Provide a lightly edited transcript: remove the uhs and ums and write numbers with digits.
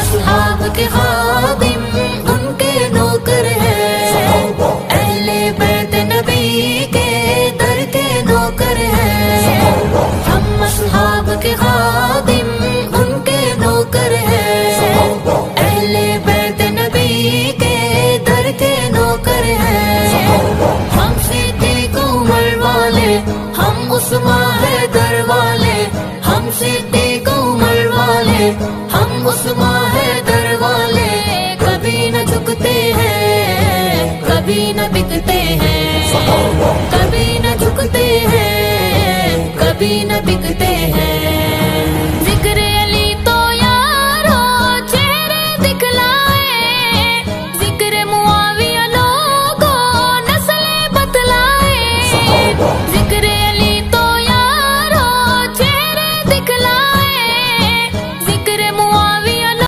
اصحاب کے خادم ان کے نوکر ہیں، اہل بیت نبی کے در کے نوکر ہیں، ہم اصحاب کے خادم ان کے نوکر ہیں، اہل بیت نبی کے در کے نوکر ہیں، ہم صدیق عمر والے، ہم عثمان حیدر والے، ہم صدیق عمر والے، ہم عثمان حیدر والے، کبھی نہ جھکتے ہیں، کبھی نہ بکتے ہیں، کبھی نہ جھکتے ہیں، کبھی نہ بکتے